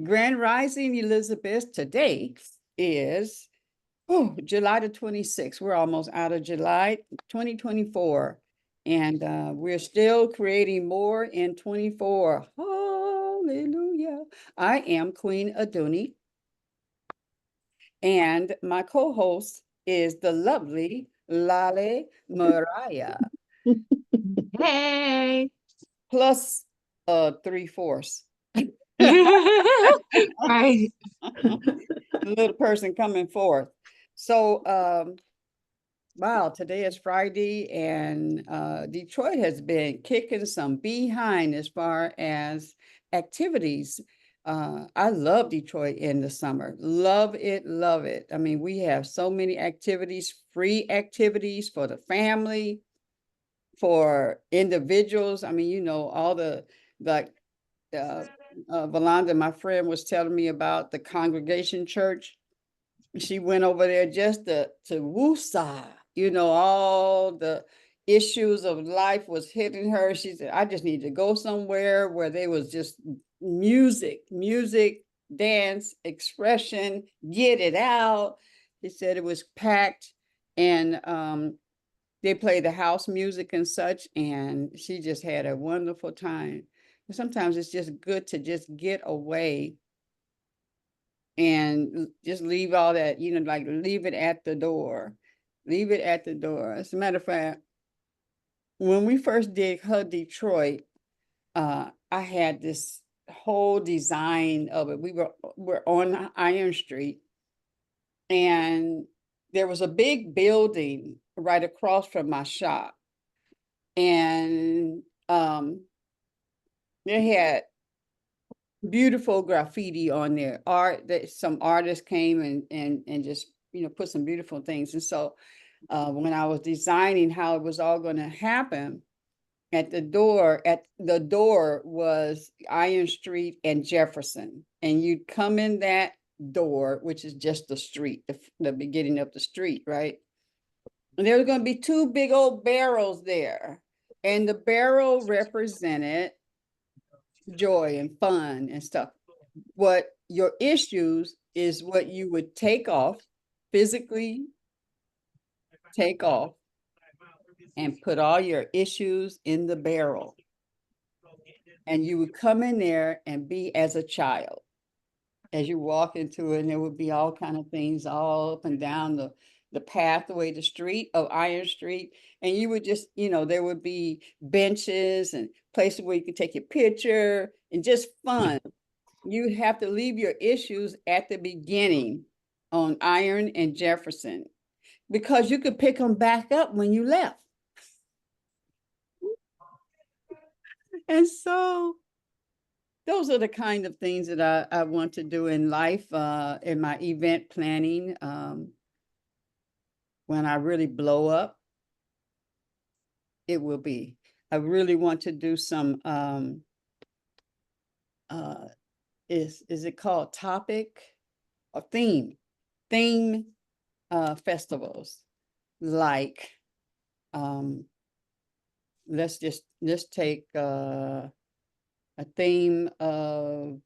Grand Rising, Elizabeth. Today is July the 26th. We're almost out of July 2024. And we're still creating more in 24. Hallelujah. I am Queen Aduni. And my co-host is the lovely Lale Mariah, Hey. plus 3/4. Right. Little person coming forth. So, wow, today is Friday, and Detroit has been kicking some behind as far as activities. I love Detroit in the summer. Love it, love it. I mean, we have so many activities, free activities for the family, for individuals. I mean, all the like uh, Valanda, my friend, was telling me about the Congregation Church. She went over there just to woosah, all the issues of life was hitting her. She said, I just need to go somewhere where there was just music, dance, expression, get it out. She said it was packed, and they played the house music and such, and she just had a wonderful time. Sometimes it's just good to just get away and just leave all that, like leave it at the door. Leave it at the door. As a matter of fact, when we first did her Detroit, I had this whole design of it. We're on Iron Street, and there was a big building right across from my shop. And they had beautiful graffiti on there, art that some artists came and just put some beautiful things. And so when I was designing how it was all going to happen, at the door was Iron Street and Jefferson, and you'd come in that door, which is just the street, the beginning of the street, right? And there was going to be two big old barrels there, and the barrel represented joy and fun and stuff. What your issues is what you would take off, physically take off, and put all your issues in the barrel. And you would come in there and be as a child. As you walk into it, and there would be all kind of things all up and down the pathway, the street of Iron Street. And you would just, there would be benches and places where you could take your picture and just fun. You have to leave your issues at the beginning on Iron and Jefferson, because you could pick them back up when you left. And so those are the kind of things that I want to do in life, in my event planning. When I really blow up, it will be. I really want to do some, is it called topic or theme? Theme festivals, like let's take a theme of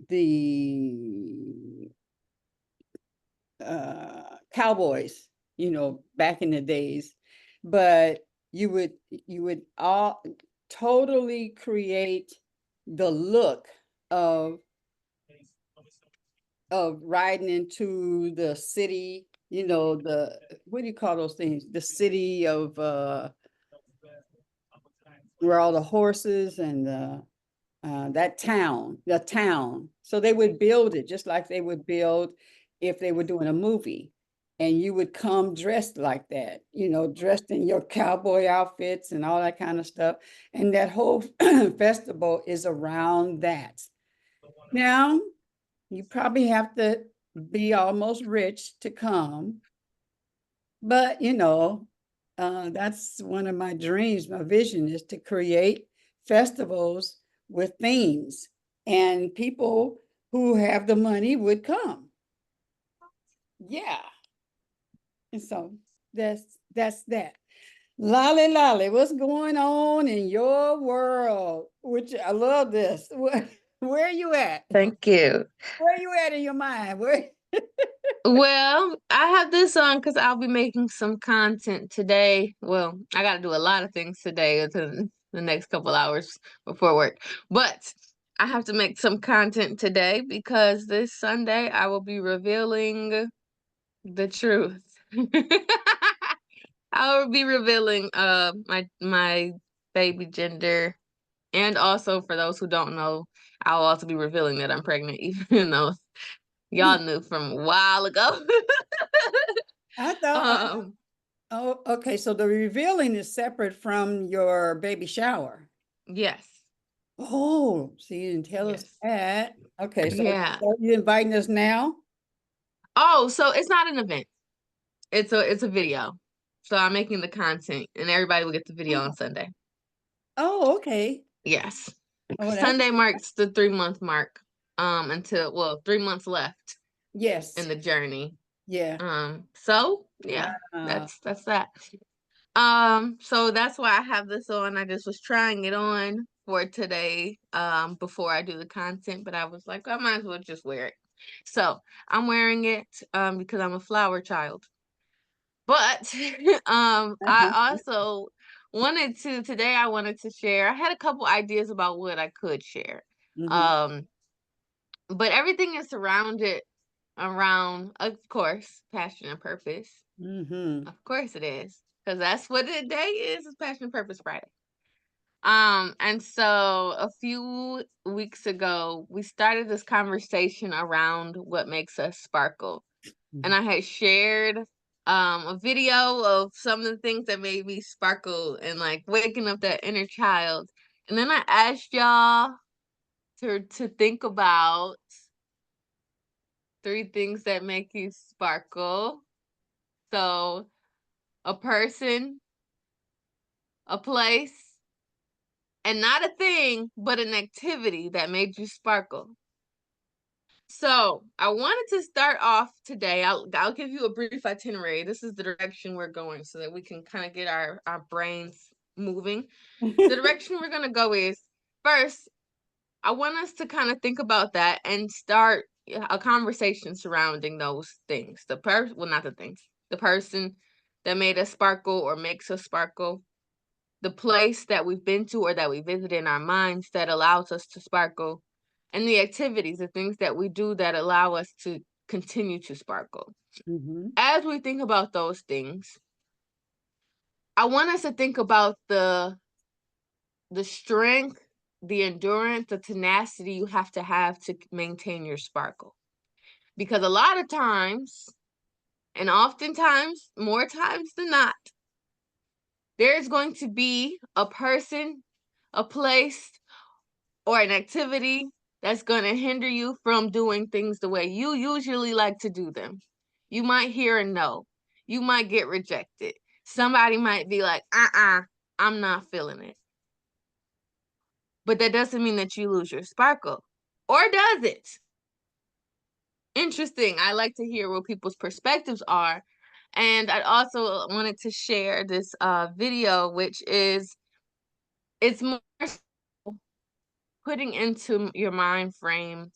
the cowboys, back in the days. But you would all totally create the look of riding into the city, the what do you call those things? The city of where all the horses and the town. So they would build it just like they would build if they were doing a movie. And you would come dressed like that, dressed in your cowboy outfits and all that kind of stuff. And that whole festival is around that. Now, you probably have to be almost rich to come. But, that's one of my dreams. My vision is to create festivals with themes, and people who have the money would come. Yeah. And so that's that. Lolly, Lolly, what's going on in your world? Which I love this. Where are you at? Thank you. Where are you at in your mind? Where? Well, I have this on because I'll be making some content today. Well, I got to do a lot of things today within the next couple hours before work. But I have to make some content today because this Sunday I will be revealing the truth. I will be revealing my baby gender, and also for those who don't know, I'll also be revealing that I'm pregnant, even though y'all knew from a while ago. I thought, um, oh, okay. So the revealing is separate from your baby shower. yes, Oh, so you didn't tell us yes, that. Okay, yeah. so you inviting us now? Oh, so it's not an event. It's a video. So I'm making the content, and everybody will get the video on Oh, Sunday. oh, okay. Yes, Oh, that's Sunday marks the 3 month mark. Until well, 3 months left in yes. the journey. Yeah. So yeah, Uh, that's that. So that's why I have this on. I just was trying it on for today, before I do the content, but I was like, I might as well just wear it. So I'm wearing it, because I'm a flower child. But I also wanted to today I wanted to share. I had a couple ideas about what I could share. mm-hmm, Um, but everything is surrounded around, of course, passion and purpose. mm-hmm. Of course it is. Because that's what the day is Passion and Purpose Friday. And so a few weeks ago, we started this conversation around what makes us sparkle. And I had shared a video of some of the things that made me sparkle and like waking up that inner child. And then I asked y'all to think about 3 things that make you sparkle. So a person, a place, and not a thing, but an activity that made you sparkle. So I wanted to start off today. I'll give you a brief itinerary. This is the direction we're going so that we can kind of get our brains moving. The direction we're gonna go is first, I want us to kind of think about that and start a conversation surrounding those things. Well, not the things, the person that made us sparkle or makes us sparkle, the place that we've been to or that we visit in our minds that allows us to sparkle, and the activities, the things that we do that allow us to continue to sparkle. Mm-hmm. As we think about those things, I want us to think about the strength, the endurance, the tenacity you have to maintain your sparkle. Because a lot of times, and oftentimes, more times than not, there's going to be a person, a place, or an activity that's going to hinder you from doing things the way you usually like to do them. You might hear a no. You might get rejected. Somebody might be like, I'm not feeling it. But that doesn't mean that you lose your sparkle. Or does it? Interesting. I like to hear what people's perspectives are. And I also wanted to share this video, which is it's more putting into your mind frame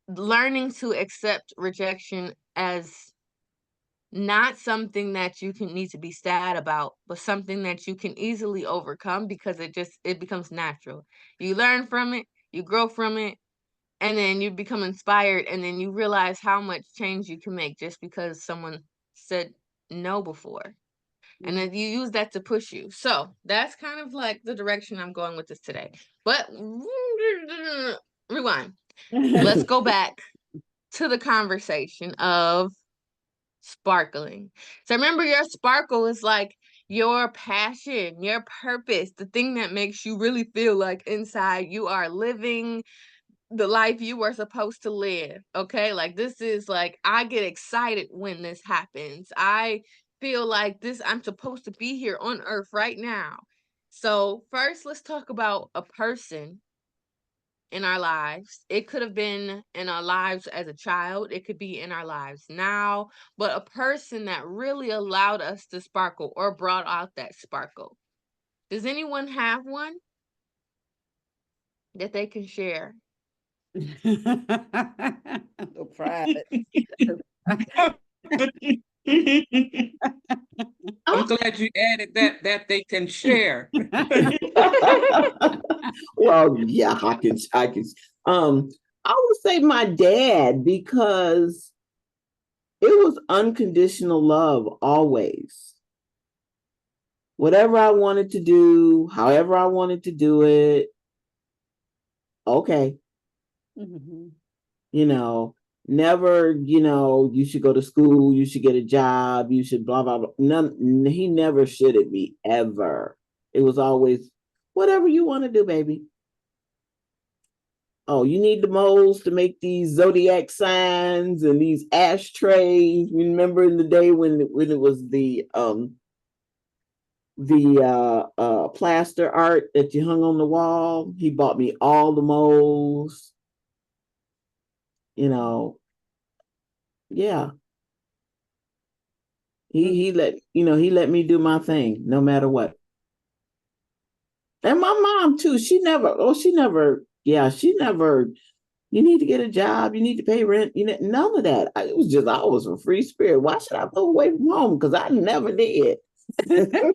learning to accept rejection as not something that you can need to be sad about, but something that you can easily overcome because it becomes natural. You learn from it, you grow from it, and then you become inspired, and then you realize how much change you can make just because someone said no before. And then you use that to push you. So that's kind of like the direction I'm going with this today. But rewind. Let's go back to the conversation of sparkling. So remember, your sparkle is like your passion, your purpose, the thing that makes you really feel like inside you are living the life you were supposed to live. Okay, like this is like I get excited when this happens. I feel like this I'm supposed to be here on earth right now. So first let's talk about a person in our lives. It could have been in our lives as a child. It could be in our lives now. But a person that really allowed us to sparkle or brought out that sparkle. Does anyone have one that they can share? So private. I'm glad you added that they can share. Well, yeah, I would say my dad, because it was unconditional love always. Whatever I wanted to do, however I wanted to do it, okay. Mhm. You know, never, you should go to school, you should get a job, you should blah, blah, blah. He never shitted me ever. It was always, whatever you want to do, baby. Oh, you need the molds to make these zodiac signs and these ashtrays. Remember in the day when it was the plaster art that you hung on the wall? He bought me all the molds. Yeah. He let me do my thing no matter what. And my mom too. She never. You need to get a job. You need to pay rent. None of that. It was just I was a free spirit. Why should I go away from home? Because I never did. Because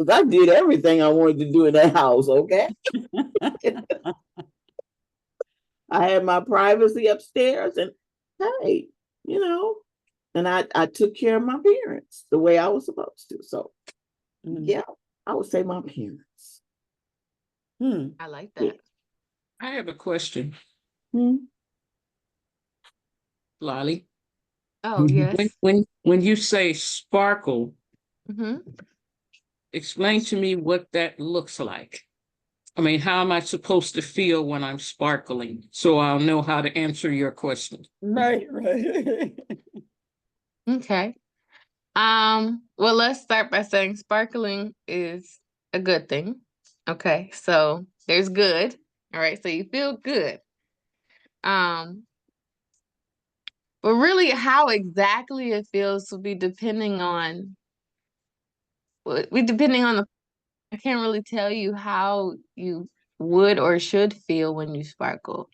I did everything I wanted to do in that house. Okay. I had my privacy upstairs, and hey, and I took care of my parents the way I was supposed to. So, yeah, I would say my parents. I like that. I have a question. Lolly. Oh, yes. When you say sparkle, Mm-hmm. explain to me what that looks like. I mean, how am I supposed to feel when I'm sparkling? So I'll know how to answer your question. Right. Okay. Well, let's start by saying sparkling is a good thing. Okay, so there's good. All right, so you feel good. But really how exactly it feels will be depending on I can't really tell you how you would or should feel when you sparkle.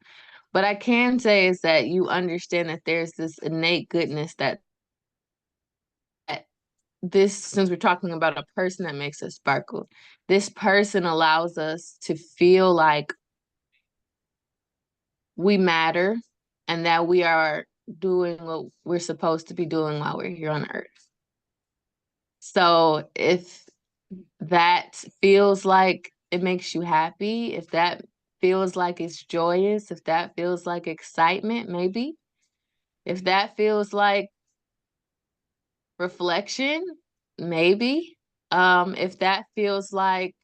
But I can say is that you understand that there's this innate goodness that since we're talking about a person that makes us sparkle, this person allows us to feel like we matter and that we are doing what we're supposed to be doing while we're here on earth. So if that feels like it makes you happy, if that feels like it's joyous, if that feels like excitement, maybe, if that feels like reflection, maybe, if that feels like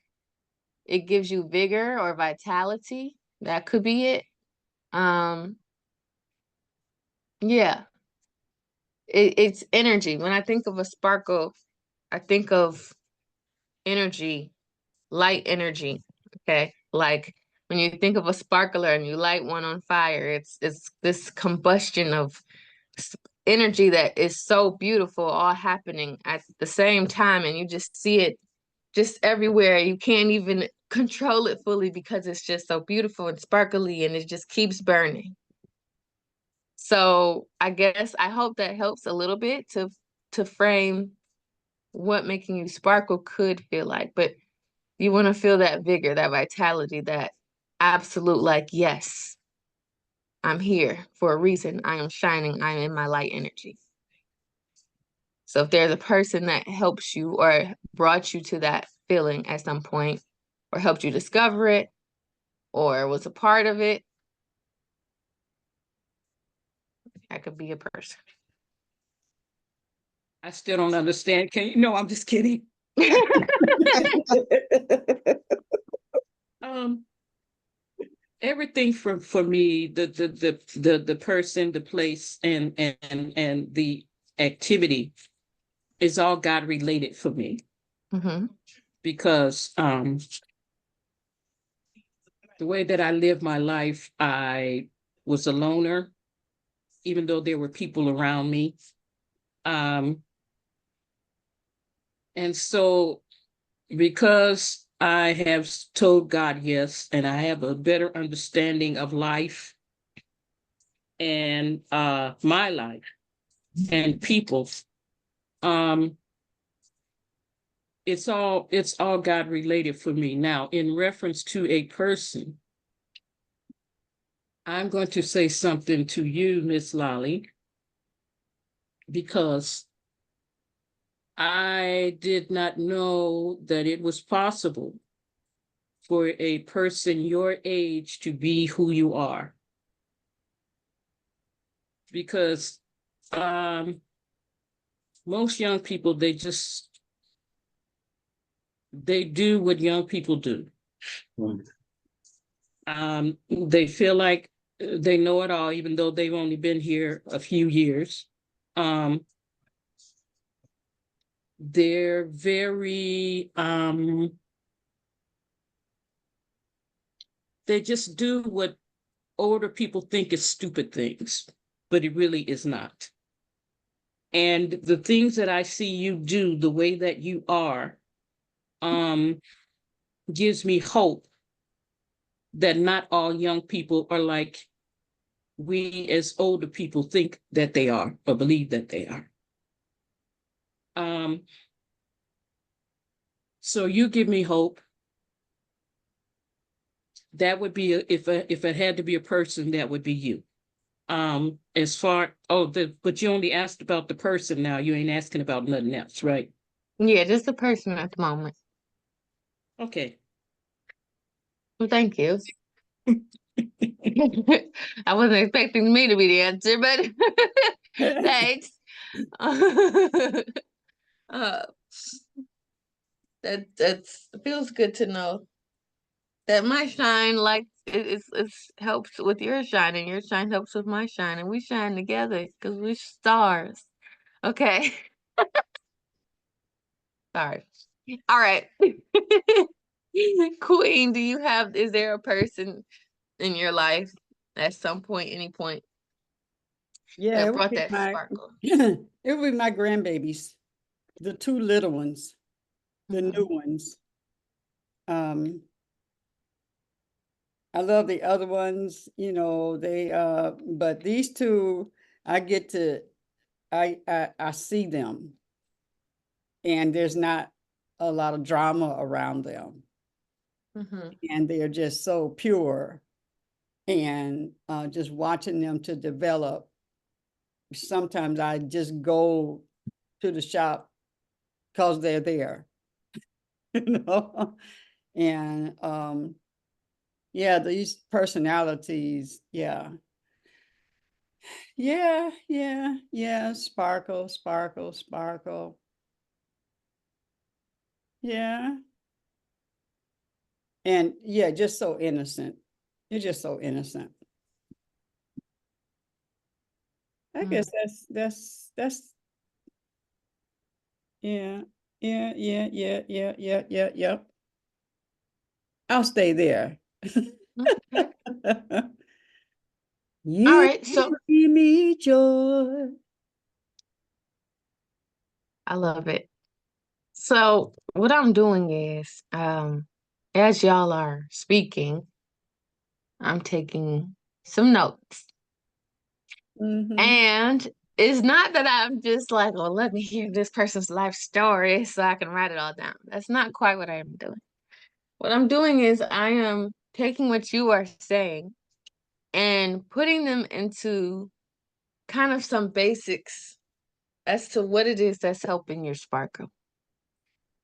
it gives you vigor or vitality, that could be it. Yeah, it's energy. When I think of a sparkle, I think of energy, light energy. Okay, like when you think of a sparkler and you light one on fire, it's this combustion of energy that is so beautiful, all happening at the same time, and you just see it just everywhere. You can't even control it fully because it's just so beautiful and sparkly, and it just keeps burning. So I guess I hope that helps a little bit to frame what making you sparkle could feel like. But you want to feel that vigor, that vitality, that absolute, like, yes, I'm here for a reason. I am shining. I am in my light energy. So if there's a person that helps you or brought you to that feeling at some point, or helped you discover it, or was a part of it, that could be a person. I still don't understand. Can you? No, I'm just kidding. Everything for me, the person, the place, and the activity is all God related for me. Mm-hmm. Because The way that I lived my life, I was a loner, even though there were people around me. And so because I have told God yes, and I have a better understanding of life and my life and people, it's all God related for me. Now, in reference to a person, I'm going to say something to you, Miss Lolly, because I did not know that it was possible for a person your age to be who you are. Because most young people, they do what young people do. They feel like they know it all, even though they've only been here a few years. They're very, they just do what older people think is stupid things, but it really is not. And the things that I see you do, the way that you are, gives me hope that not all young people are like we as older people think that they are or believe that they are. So you give me hope. That would be if it had to be a person, that would be you. As far but you only asked about the person now. You ain't asking about nothing else, right? Yeah, just the person at the moment. Okay. Well, thank you. I wasn't expecting me to be the answer, but thanks. That's feels good to know that my shine, like it's helps with your shine, and your shine helps with my shine, and we shine together because we're stars. Okay. Sorry. All right. Queen, is there a person in your life at some point, any point, Yeah, that it would brought be that sparkle? it would be my grandbabies, the two little ones, the Mhm. new ones. I love the other ones, but these two, I get to, I see them, and there's not a lot of drama around them, Mhm. and they're just so pure, and just watching them to develop. Sometimes I just go to the shop because they're there, you know, and yeah, these personalities, yeah. Yeah, yeah, yeah. Sparkle, sparkle, sparkle. Yeah. And yeah, just so innocent. You're just so innocent. I Mm. guess that's yeah, yeah, yeah, yeah, yeah, yeah, yeah, yep. I'll stay there. Okay. All You right. So bring me joy. I love it. So what I'm doing is, as y'all are speaking, I'm taking some notes. Mhm. And it's not that I'm just like, well, let me hear this person's life story so I can write it all down. That's not quite what I'm doing. What I'm doing is I am taking what you are saying and putting them into kind of some basics as to what it is that's helping your sparkle.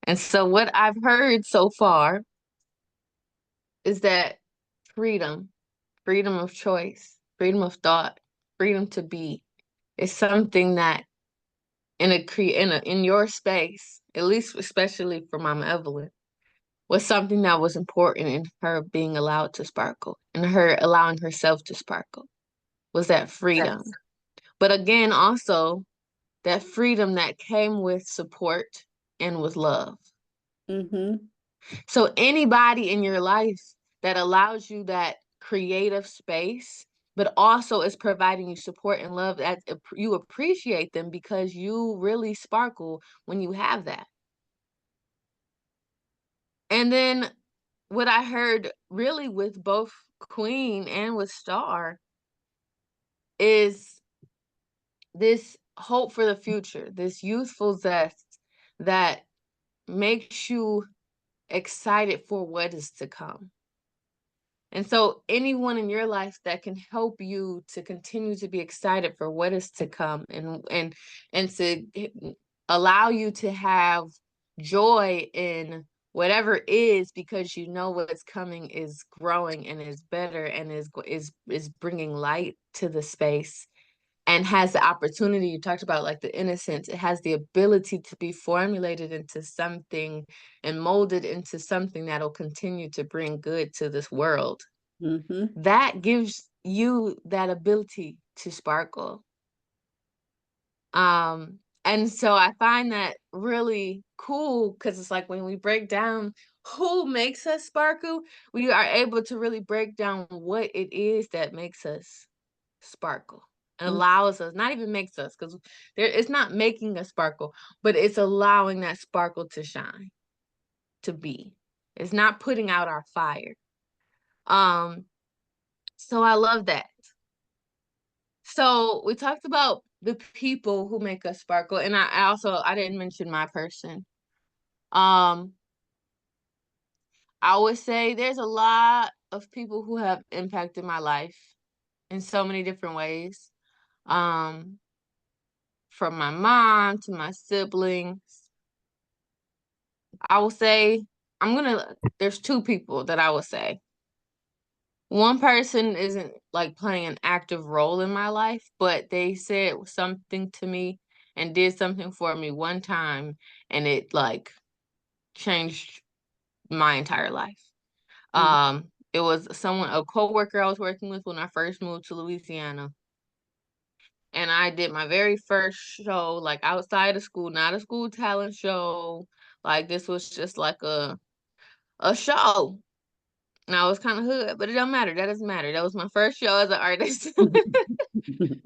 And so what I've heard so far is that freedom, freedom of choice, freedom of thought, freedom to be is something that in your space, at least especially for Mama Evelyn, was something that was important in her being allowed to sparkle and her allowing herself to sparkle, was that freedom. Yes. But again, also that freedom that came with support and with love. Mhm. So anybody in your life that allows you that creative space, but also is providing you support and love that you appreciate them because you really sparkle when you have that. And then what I heard really with both Queen and with Star is this hope for the future, this youthful zest that makes you excited for what is to come. And so anyone in your life that can help you to continue to be excited for what is to come and to allow you to have joy in whatever is, because you know what's coming is growing and is better and is bringing light to the space, and has the opportunity, you talked about like the innocence, it has the ability to be formulated into something and molded into something that'll continue to bring good to this world. Mm-hmm. That gives you that ability to sparkle. And so I find that really cool, because it's like when we break down who makes us sparkle, we are able to really break down what it is that makes us sparkle. And allows us, not even makes us, because it's not making us sparkle, but it's allowing that sparkle to shine, to be. It's not putting out our fire. So I love that. So we talked about the people who make us sparkle, and I didn't mention my person. I would say there's a lot of people who have impacted my life in so many different ways. From my mom to my siblings. I will say, there's two people that I would say. One person isn't like playing an active role in my life, but they said something to me and did something for me one time, and it like changed my entire life. It was a coworker I was working with when I first moved to Louisiana. And I did my very first show, like outside of school, not a school talent show. Like this was just like a show. And I was kind of hood, but it don't matter. That doesn't matter. That was my first show as an artist.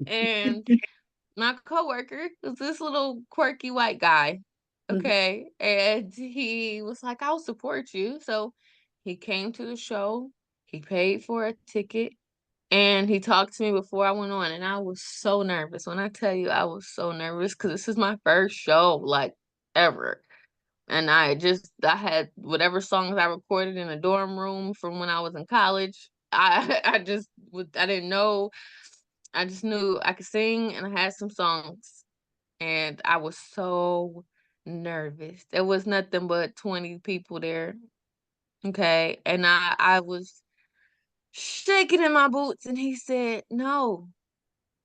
And my coworker was this little quirky white guy. Okay. And he was like, I'll support you. So he came to the show. He paid for a ticket. And he talked to me before I went on, and I was so nervous. When I tell you I was so nervous, because this is my first show, like, ever. And I had whatever songs I recorded in a dorm room from when I was in college. I didn't know. I just knew I could sing, and I had some songs. And I was so nervous. There was nothing but 20 people there. Okay. And I was shaking in my boots, and he said, no,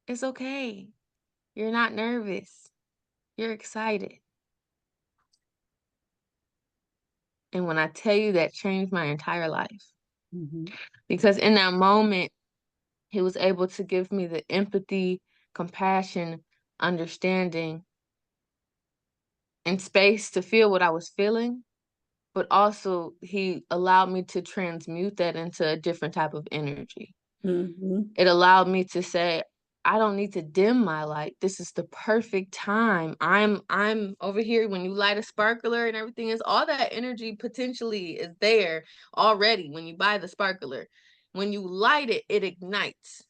it's okay. You're not nervous. You're excited. And when I tell you, that changed my entire life. Because in that moment, he was able to give me the empathy, compassion, understanding, and space to feel what I was feeling. But also, he allowed me to transmute that into a different type of energy. It allowed me to say, I don't need to dim my light. This is the perfect time. I'm over here. When you light a sparkler and everything, is all that energy potentially is there already when you buy the sparkler. When you light it, it ignites.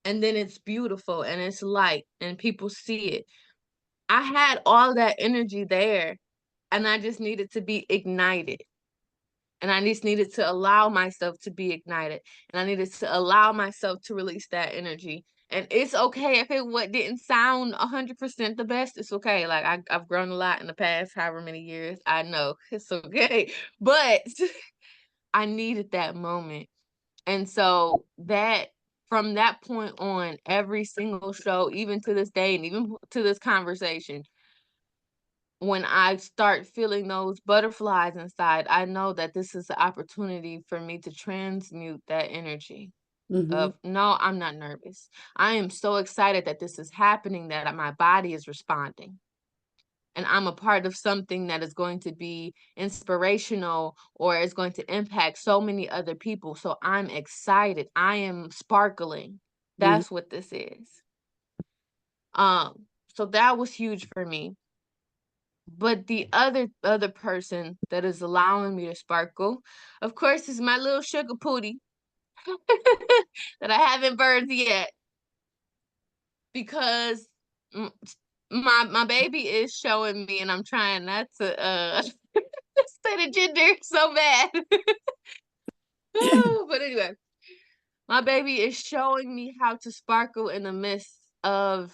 And then it's beautiful and it's light and people see it. I had all that energy there, and I just needed to be ignited. And I just needed to allow myself to be ignited. And I needed to allow myself to release that energy. And it's okay if it didn't sound 100% the best. It's okay. Like I've grown a lot in the past however many years. I know it's okay. But I needed that moment. And so from that point on, every single show, even to this day, and even to this conversation, when I start feeling those butterflies inside, I know that this is the opportunity for me to transmute that energy of, no, I'm not nervous. I am so excited that this is happening, that my body is responding. and I'm a part of something that is going to be inspirational or is going to impact so many other people. So I'm excited. I am sparkling. Mhm. That's what this is. So that was huge for me. But the other person that is allowing me to sparkle, of course, is my little sugar pootie that I haven't birthed yet, because my baby is showing me, and I'm trying not to say the gender so bad. But anyway, my baby is showing me how to sparkle in the midst of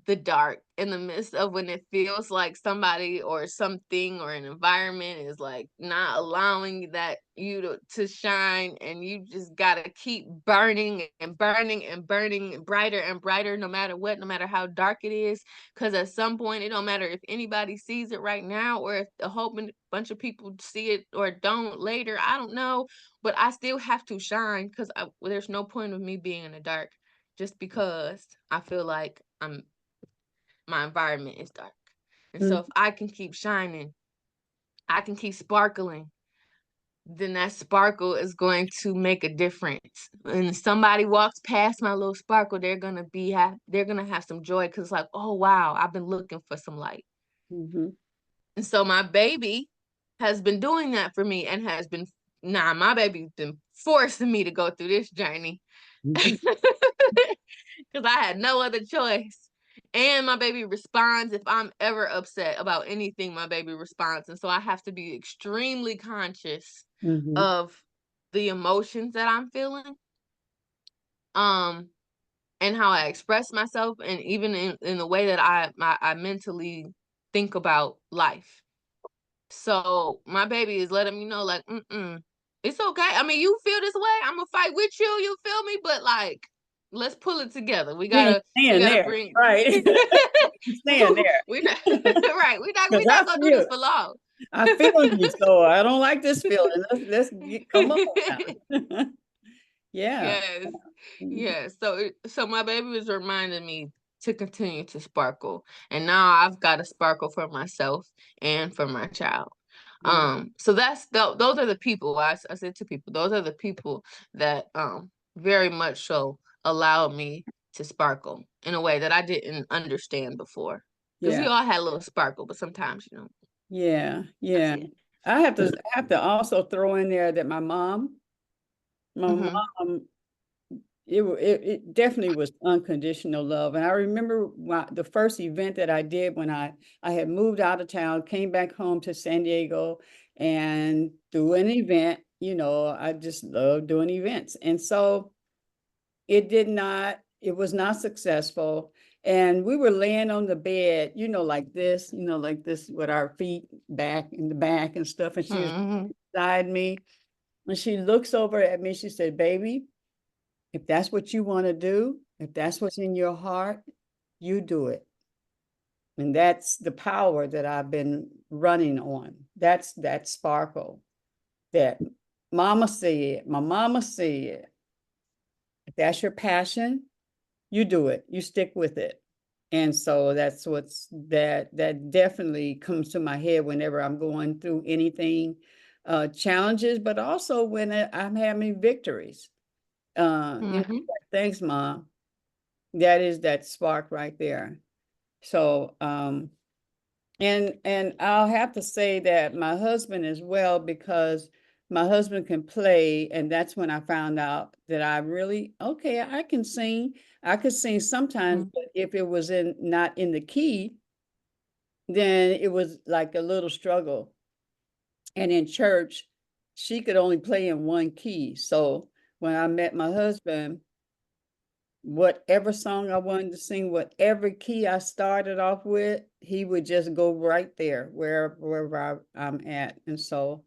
the dark, in the midst of when it feels like somebody or something or an environment is like not allowing that you to shine, and you just gotta keep burning and burning and burning brighter and brighter, no matter what, no matter how dark it is, because at some point it don't matter if anybody sees it right now or if a whole bunch of people see it or don't later, I don't know, but I still have to shine, because there's no point of me being in the dark just because I feel like my environment is dark. And so if I can keep shining, I can keep sparkling, then that sparkle is going to make a difference. When somebody walks past my little sparkle, they're gonna have some joy, because it's like, oh wow, I've been looking for some light. Mhm. And so my baby has been doing that for me, and my baby's been forcing me to go through this journey. Mhm. Because I had no other choice. And my baby responds if I'm ever upset about anything, my baby responds. And so I have to be extremely conscious Mhm. of the emotions that I'm feeling. And how I express myself, and even in the way that I mentally think about life. So my baby is letting me know, like, it's okay. I mean, you feel this way, I'm gonna fight with you. You feel me? But like, let's pull it together. We We ain't staying gotta there, bring. right? We staying there. We not right. We Because not gonna do this for long. I feel you, so I don't like this feeling. Come on now. Yeah. Yes, Mhm. yes. So my baby was reminding me to continue to sparkle, and now I've got to sparkle for myself and for my child. So those are the people. I said to people, those are the people that very much so allow me to sparkle in a way that I didn't understand before. Because we Yeah. all had a little sparkle, but sometimes, Yeah. that's Yeah. it. I have to also throw in there that my Mm-hmm. mom, it definitely was unconditional love. And I remember the first event that I did when I had moved out of town, came back home to San Diego, and through an event, I just love doing events. And so it was not successful. And we were laying on the bed, like this with our feet back in the back and stuff. And she was Mm-hmm. beside me, and she looks over at me. She said, "Baby, if that's what you want to do, if that's what's in your heart, you do it." And that's the power that I've been running on. That's that sparkle that my mama said, if that's your passion, you do it, you stick with it. And so that's that definitely comes to my head whenever I'm going through anything, challenges, but also when I'm having victories. Mm-hmm. Thanks, Mom. That is that spark right there. So, and I'll have to say that my husband as well, because my husband can play, and that's when I found out that I really, okay, I can sing. I could sing sometimes, but if it was not in the key, then it was like a little struggle. And in church, she could only play in one key. So when I met my husband, whatever song I wanted to sing, whatever key I started off with, he would just go right there, wherever I'm at. And so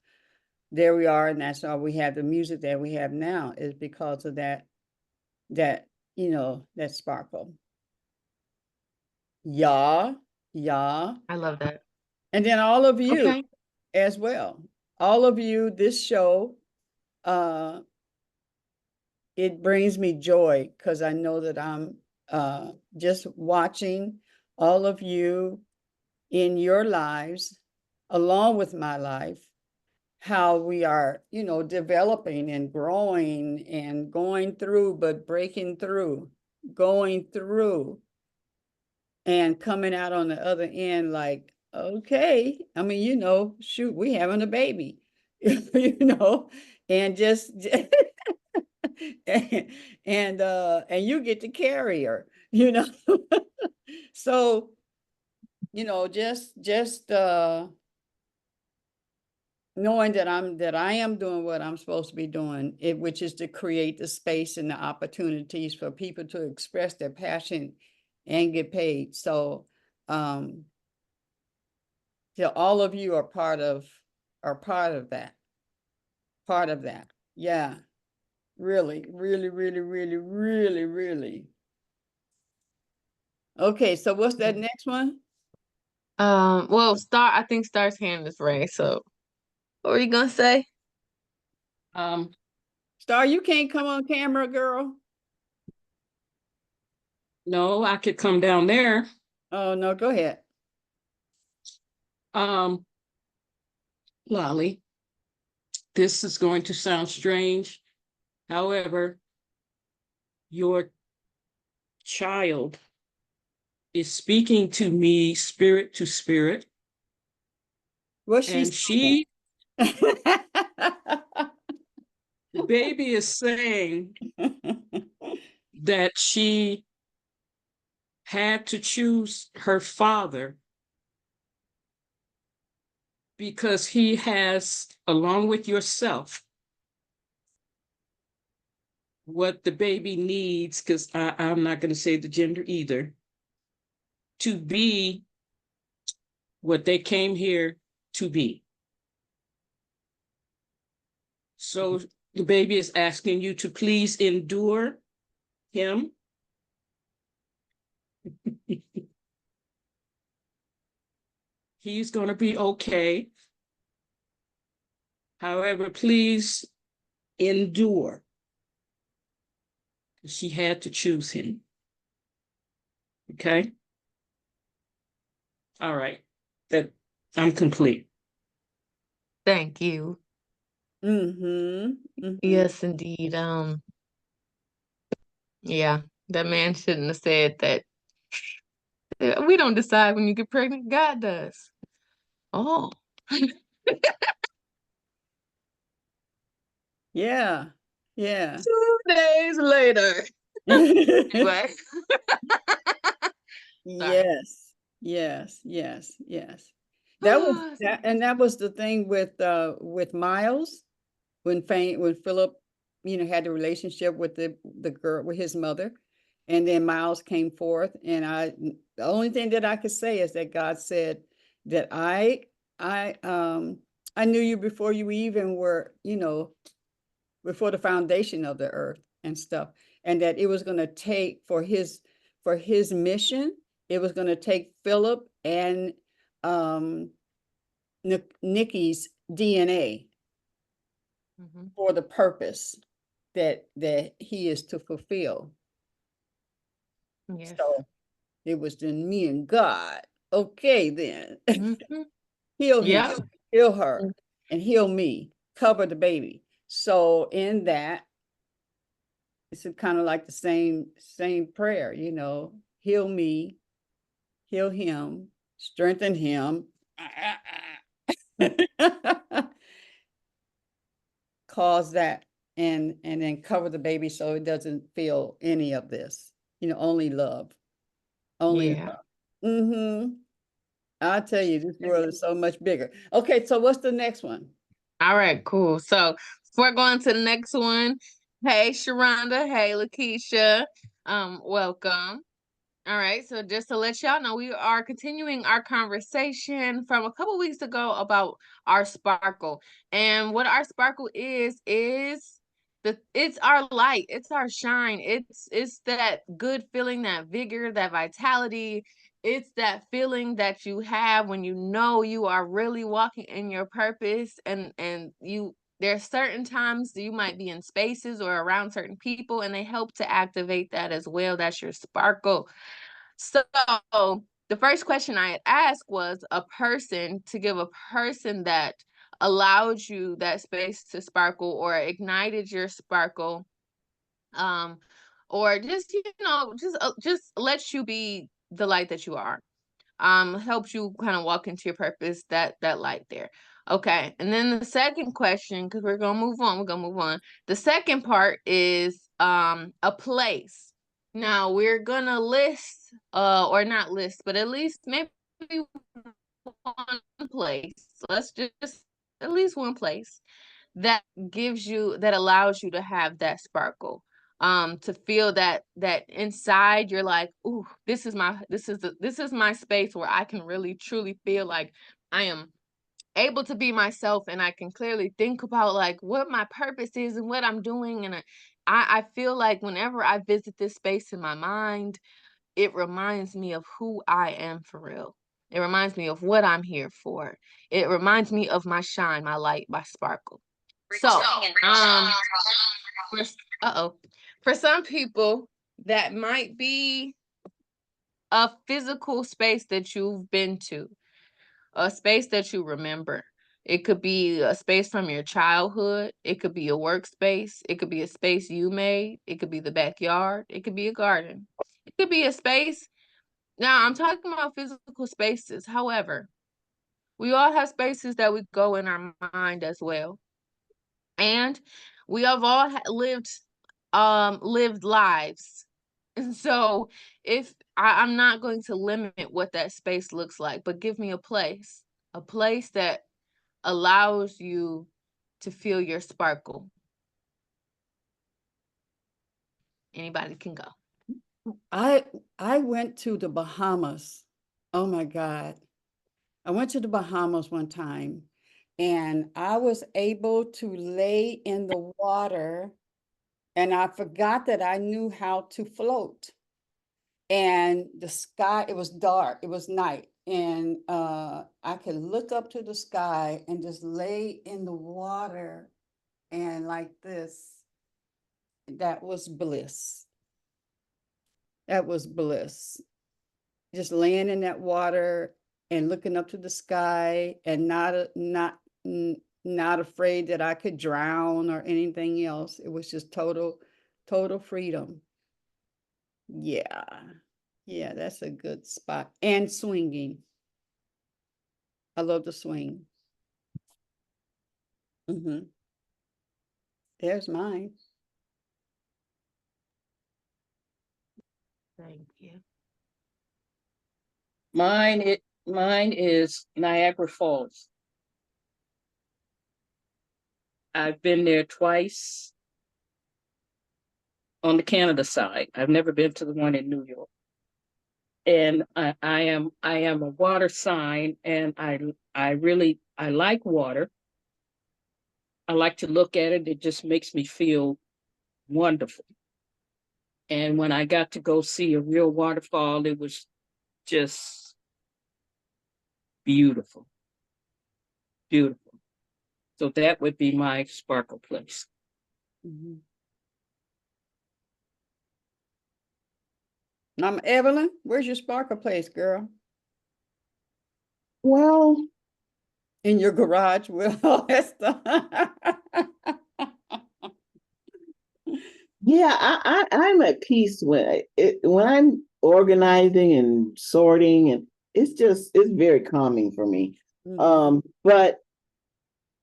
there we are, and that's why we have the music that we have now, is because of that sparkle. Yeah, yeah. I love that. And then all of you Okay. as well. All of you, this show, uh, it brings me joy because I know that I'm just watching all of you in your lives, along with my life, how we are, developing and growing and going through, but breaking through, going through, and coming out on the other end like, okay, I mean, shoot, we having a baby, and just and you get to carry her, So, just knowing that I am doing what I'm supposed to be doing, which is to create the space and the opportunities for people to express their passion and get paid. So, all of you are part of that. Part of that. Yeah. Really, really, really, really, really, really. Okay, so what's that next one? Well, I think Star's hand is raised. So, what were you gonna say? Star, you can't come on camera, girl. No, I could come down there. Oh no, go ahead. Lolly, this is going to sound strange. However, your child is speaking to me spirit to spirit. What's she And the baby is saying that she had to choose her father because he has, along with yourself, what the baby needs, because I'm not going to say the gender either, to be what they came here to be. So the baby is asking you to please endure him. He's going to be okay. However, please endure. She had to choose him. Okay? All right. I'm complete. Thank you. Yes, indeed. Yeah, that man shouldn't have said that. We don't decide when you get pregnant, God does. Oh. Yeah. Yeah. 2 days later. Anyway. Yes. Yes. Yes. Yes. That was that, and that was the thing with Miles when Philip, had the relationship with the girl, with his mother, and then Miles came forth, and the only thing that I could say is that God said that I knew you before you even were, before the foundation of the earth and stuff, and that it was going to take for his mission, it was going to take Philip and Nikki's DNA for the purpose that he is to fulfill. Yes. So it was then me and God. Okay, then heal him, Yeah. heal her, and heal me. Cover the baby. So in that, it's kind of like the same prayer, heal me, heal him, strengthen him, cause that, and then cover the baby so it doesn't feel any of this, only love, only love. I'll tell you, this world is so much bigger. Okay, so what's the next one? All right, cool. So before going to the next one, hey Sharonda, hey Lakeisha, welcome. All right, so just to let y'all know, we are continuing our conversation from a couple weeks ago about our sparkle. And what our sparkle is it's our light, it's our shine, it's that good feeling, that vigor, that vitality. It's that feeling that you have when you know you are really walking in your purpose, and there's certain times you might be in spaces or around certain people and they help to activate that as well. That's your sparkle. So the first question I had asked was to give a person that allowed you that space to sparkle or ignited your sparkle, or just, just lets you be the light that you are, helps you kind of walk into your purpose, that light there. Okay, and then the second question, because we're gonna move on, the second part is a place. Now we're gonna list, or not list, but at least maybe one place. Let's just at least one place that allows you to have that sparkle, to feel that inside you're like, ooh, this is my space where I can really truly feel like I am able to be myself, and I can clearly think about like what my purpose is and what I'm doing. And I feel like whenever I visit this space in my mind, it reminds me of who I am for real. It reminds me of what I'm here for. It reminds me of my shine, my light, my sparkle. So, for some people, that might be a physical space that you've been to, a space that you remember. It could be a space from your childhood. It could be a workspace. It could be a space you made. It could be the backyard. It could be a garden. It could be a space. Now, I'm talking about physical spaces. However, we all have spaces that we go in our mind as well. And we have all lived lives. And so if I'm not going to limit what that space looks like, but give me a place that allows you to feel your sparkle. Anybody can go. I went to the Bahamas. Oh my God. I went to the Bahamas one time, and I was able to lay in the water, and I forgot that I knew how to float. And the sky, it was dark, it was night, and I could look up to the sky and just lay in the water and like this. That was bliss. That was bliss. Just laying in that water and looking up to the sky, and not afraid that I could drown or anything else. It was just total freedom. Yeah. Yeah, that's a good spot. And swinging. I love to swing. There's mine. Thank you. Mine is Niagara Falls. I've been there twice on the Canada side. I've never been to the one in New York. And I am a water sign, and I like water. I like to look at it. It just makes me feel wonderful. And when I got to go see a real waterfall, it was just beautiful. Beautiful. So that would be my sparkle place. Evelyn, where's your sparkle place, girl? Well, in your garage with all that stuff. Yeah, I'm at peace when I'm organizing and sorting, and it's very calming for me. But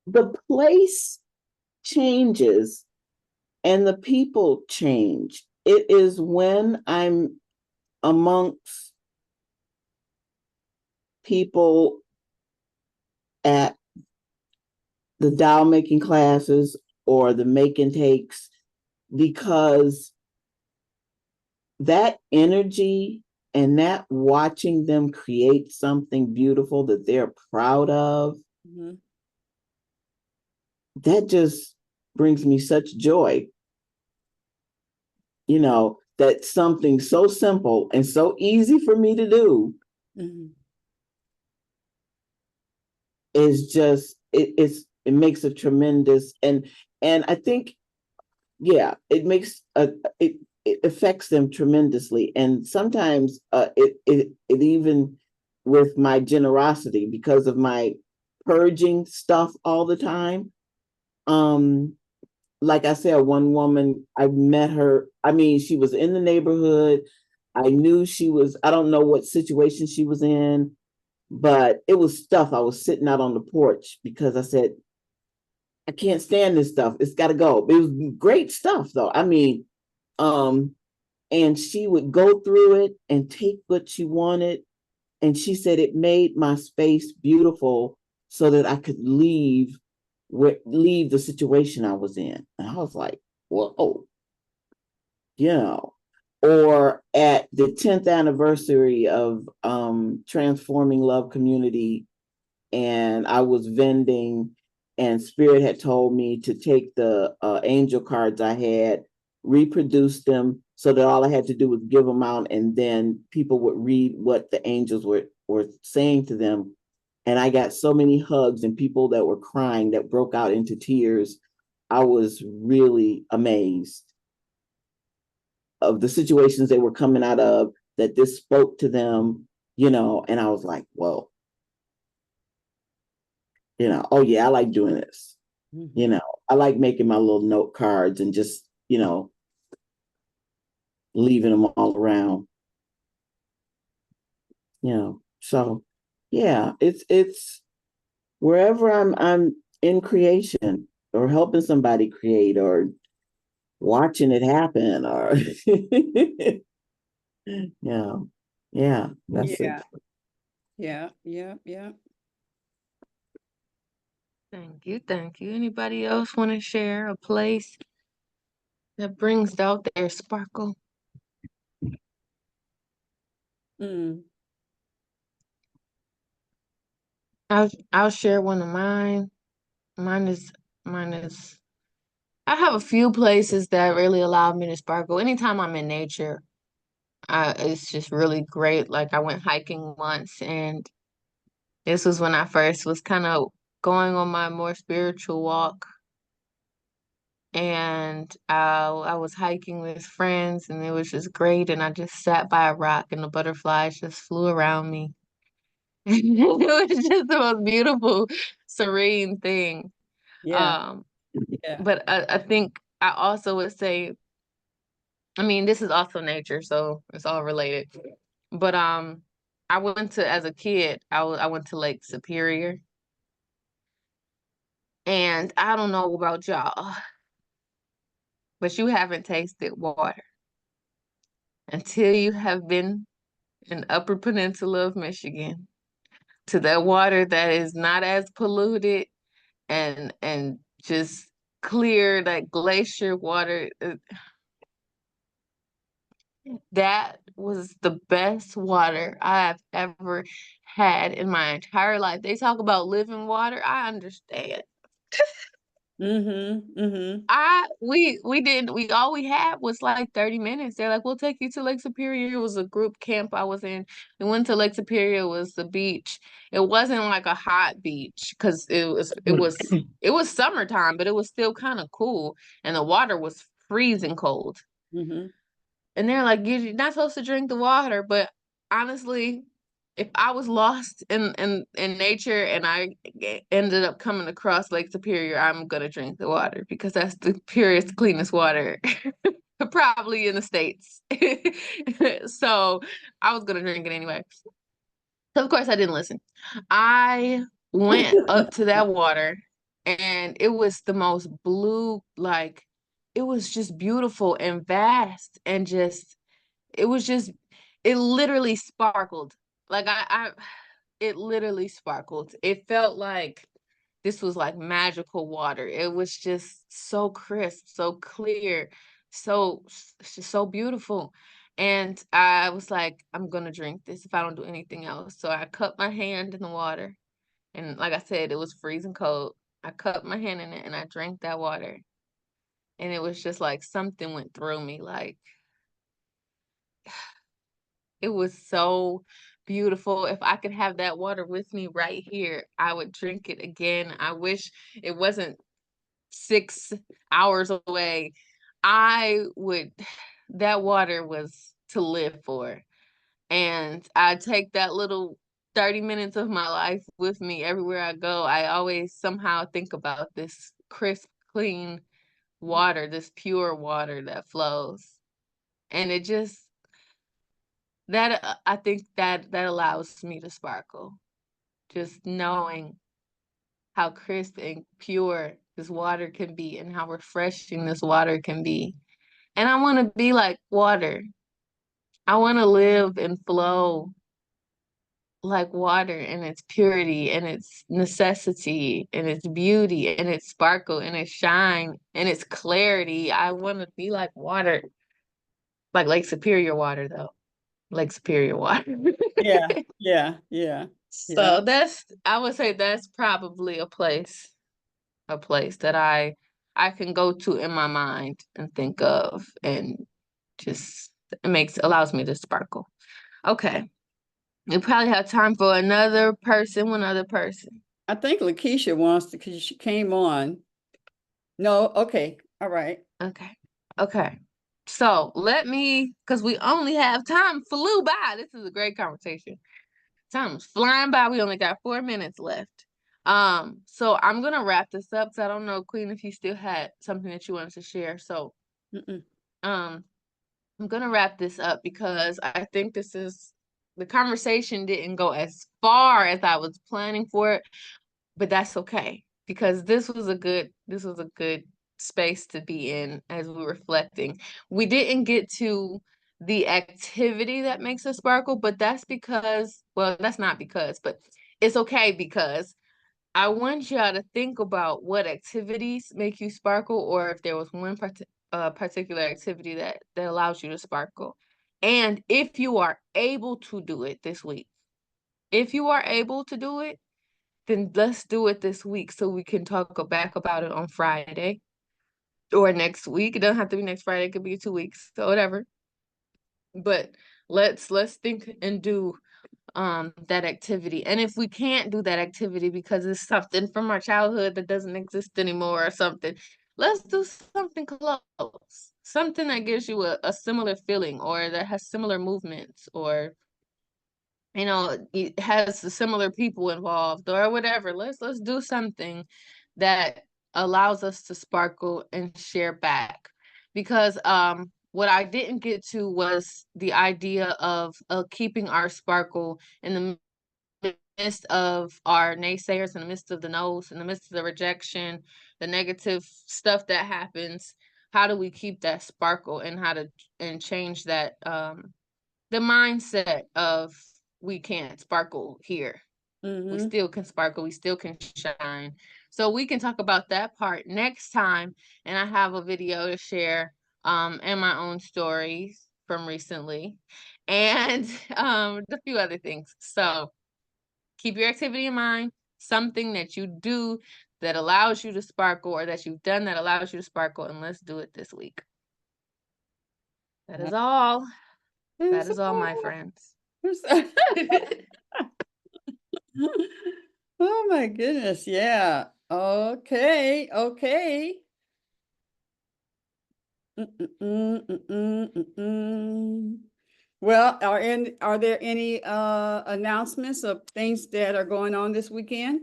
the place changes and the people change. It is when I'm amongst people at the doll making classes or the make and takes, because that energy and that watching them create something beautiful that they're proud of, that just brings me such joy. You know, that something so simple and so easy for me to do is just, it makes a tremendous, and I think, yeah, it makes it affects them tremendously. And sometimes it even with my generosity, because of my purging stuff all the time. Like I said, one woman, I met her, I mean, she was in the neighborhood. I knew she was, I don't know what situation she was in, but it was stuff. I was sitting out on the porch because I said, I can't stand this stuff. It's got to go. It was great stuff though. I mean, and she would go through it and take what she wanted. And she said it made my space beautiful so that I could leave the situation I was in. And I was like, whoa, you know. Or at the 10th anniversary of Transforming Love Community, and I was vending, and Spirit had told me to take the angel cards I had, reproduce them so that all I had to do was give them out, and then people would read what the angels were saying to them. And I got so many hugs and people that were crying, that broke out into tears. I was really amazed of the situations they were coming out of, that this spoke to them, and I was like, whoa, oh yeah, I like doing this. Mhm. I like making my little note cards and just, leaving them all around. So yeah, it's wherever I'm in creation or helping somebody create or watching it happen or yeah, that's it. Yeah. Thank you. Thank you. Anybody else want to share a place that brings out their sparkle? Mm. I'll share one of mine. Mine is I have a few places that really allow me to sparkle. Anytime I'm in nature, it's just really great. Like I went hiking once, and this was when I first was kind of going on my more spiritual walk. And I was hiking with friends, and it was just great. And I just sat by a rock, and the butterflies just flew around me. It was just the most beautiful, serene thing. Yeah. Um, Yeah. but I think I also would say, I mean, this is also nature, so it's all related. But I went to as a kid, I went to Lake Superior, and I don't know about y'all, but you haven't tasted water until you have been in Upper Peninsula of Michigan to that water that is not as polluted and just clear, that glacier water. That was the best water I've ever had in my entire life. They talk about living water. I understand. Mm-hmm. Mm-hmm. We all we had was like 30 minutes. They're like, we'll take you to Lake Superior. It was a group camp I was in. We went to Lake Superior, was the beach. It wasn't like a hot beach because it was summertime, but it was still kind of cool. And the water was freezing cold. Mm-hmm. And they're like, you're not supposed to drink the water. But honestly, if I was lost in nature and I ended up coming across Lake Superior, I'm gonna drink the water because that's the purest, cleanest water probably in the States. So I was gonna drink it anyway. So of course I didn't listen. I went up to that water, and it was the most blue, like it was just beautiful and vast, and just it was just it literally sparkled. Like it literally sparkled. It felt like this was like magical water. It was just so crisp, so clear, so just so beautiful. And I was like, I'm gonna drink this if I don't do anything else. So I cut my hand in the water. And like I said, it was freezing cold. I cut my hand in it and I drank that water. And it was just like something went through me. Like it was so beautiful. If I could have that water with me right here, I would drink it again. I wish it wasn't 6 hours away. I would that water was to live for. And I take that little 30 minutes of my life with me everywhere I go. I always somehow think about this crisp, clean water, this pure water that flows. And it just, that I think that allows me to sparkle. Just knowing how crisp and pure this water can be and how refreshing this water can be. And I want to be like water. I want to live and flow like water in its purity and its necessity and its beauty and its sparkle and its shine and its clarity. I want to be like water, like Lake Superior water, though. Lake Superior water. Yeah, yeah, yeah. So that's, I would say that's probably a place that I can go to in my mind and think of, and just allows me to sparkle. Okay. We probably have time for one other person. I think Lakeisha wants to, because she came on. No, okay, all right. Okay. So because we only have time flew by. This is a great conversation. Time's flying by. We only got 4 minutes left. So I'm gonna wrap this up. So I don't know, Queen, if you still had something that you wanted to share. So I'm gonna wrap this up because I think the conversation didn't go as far as I was planning for it, but that's okay because this was a good space to be in as we're reflecting. We didn't get to the activity that makes us sparkle, but that's not because, but it's okay because I want y'all to think about what activities make you sparkle, or if there was one particular activity that allows you to sparkle. And if you are able to do it this week, if you are able to do it, then let's do it this week so we can talk back about it on Friday or next week. It doesn't have to be next Friday, it could be 2 weeks, so whatever. But let's think and do that activity. And if we can't do that activity because it's something from our childhood that doesn't exist anymore or something, let's do something close. Something that gives you a similar feeling, or that has similar movements, or it has similar people involved or whatever. Let's do something that allows us to sparkle and share back. Because what I didn't get to was the idea of keeping our sparkle in the midst of our naysayers, in the midst of the no's, in the midst of the rejection, the negative stuff that happens. How do we keep that sparkle, and change that the mindset of, we can't sparkle here. We still can sparkle, we still can shine. So we can talk about that part next time. And I have a video to share and my own stories from recently, and a few other things. So keep your activity in mind, something that you do that allows you to sparkle, or that you've done that allows you to sparkle, and let's do it this week. That is all. That is all, my friends. Oh my goodness, yeah. Okay. Well, are there any announcements of things that are going on this weekend?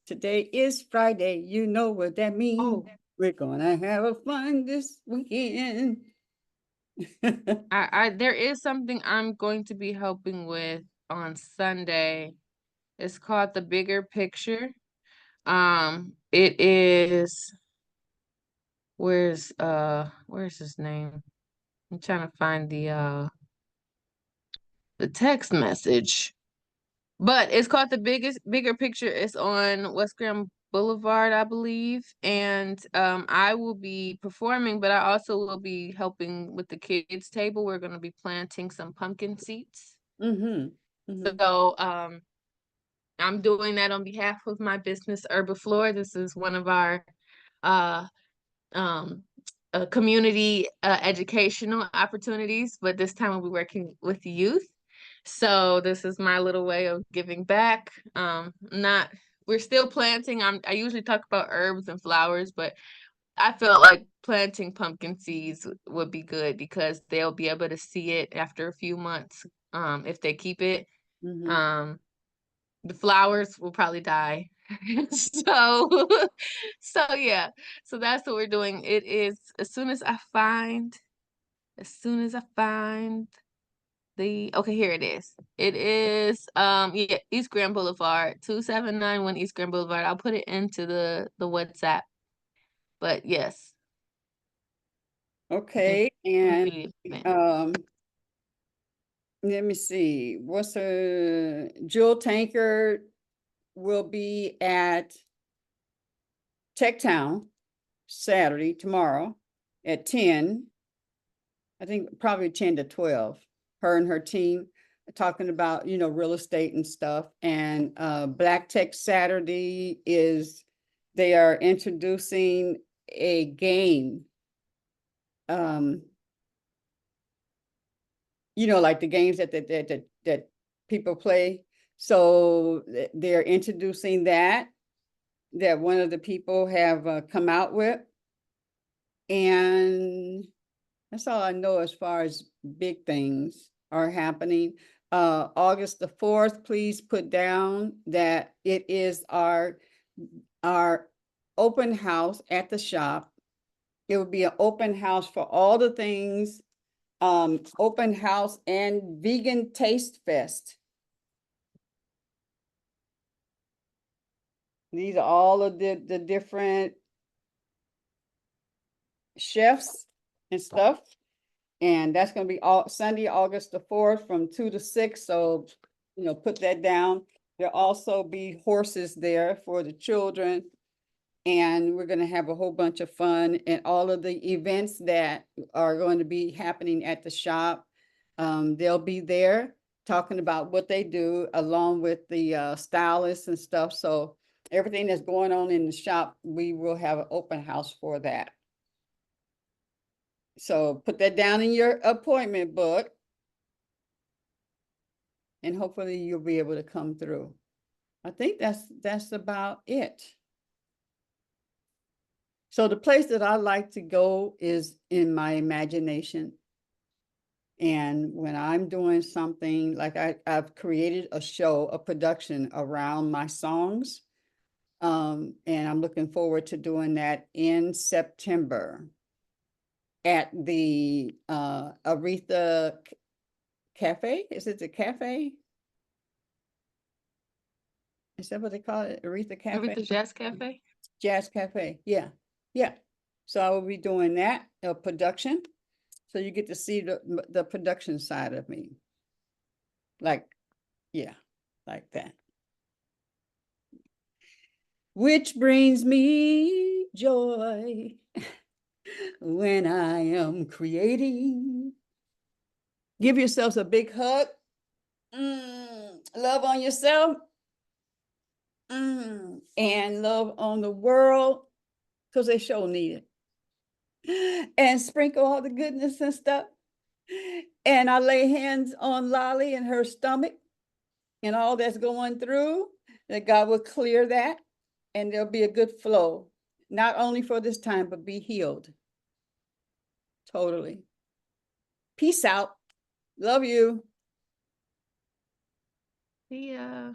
Today is Friday. You know what that means. Oh. We're gonna have a fun this weekend. There is something I'm going to be helping with on Sunday. It's called The Bigger Picture. It is, where's his name? I'm trying to find the text message. But it's called Bigger Picture. It's on West Grand Boulevard, I believe. And I will be performing, but I also will be helping with the kids' table. We're going to be planting some pumpkin seeds. So I'm doing that on behalf of my business, Herbiflora. This is one of our community educational opportunities, but this time we'll be working with youth. So this is my little way of giving back. We're still planting. I usually talk about herbs and flowers, but I felt like planting pumpkin seeds would be good because they'll be able to see it after a few months. If they keep it, Mhm. the flowers will probably die. So, so yeah, so that's what we're doing. It is as soon as I find okay, here it is. It is yeah, East Grand Boulevard, 2791 East Grand Boulevard. I'll put it into the WhatsApp. But yes, Okay, and engagement. let me see, what's a Jewel Tankard will be at Tech Town Saturday, tomorrow at 10. I think probably 10 to 12. Her and her team talking about, real estate and stuff. And Black Tech Saturday is they are introducing a game. Like the games that people play. So they're introducing that one of the people have come out with. And that's all I know as far as big things are happening. August the 4th, please put down that it is our open house at the shop. It will be an open house for all the things, open house and vegan taste fest. These are all of the different chefs and stuff. And that's going to be all Sunday, August the 4th from 2 to 6. So, put that down. There'll also be horses there for the children. And we're going to have a whole bunch of fun and all of the events that are going to be happening at the shop. They'll be there talking about what they do along with the stylists and stuff. So everything that's going on in the shop, we will have an open house for that. So put that down in your appointment book. And hopefully you'll be able to come through. I think that's about it. So the place that I like to go is in my imagination. And when I'm doing something like I've created a show, a production around my songs. And I'm looking forward to doing that in September at the Aretha Cafe. Is it the cafe? Is that what they call it? Aretha Cafe? Aretha Jazz Cafe? Jazz Cafe. Yeah. Yeah. So I will be doing that production. So you get to see the production side of me. Like, yeah, like that. Which brings me joy when I am creating. Give yourselves a big hug. Love on yourself. And love on the world, because they sure need it. And sprinkle all the goodness and stuff. And I lay hands on Lolly and her stomach and all that's going through, that God will clear that and there'll be a good flow, not only for this time, but be healed. Totally. Peace out. Love you. Yeah.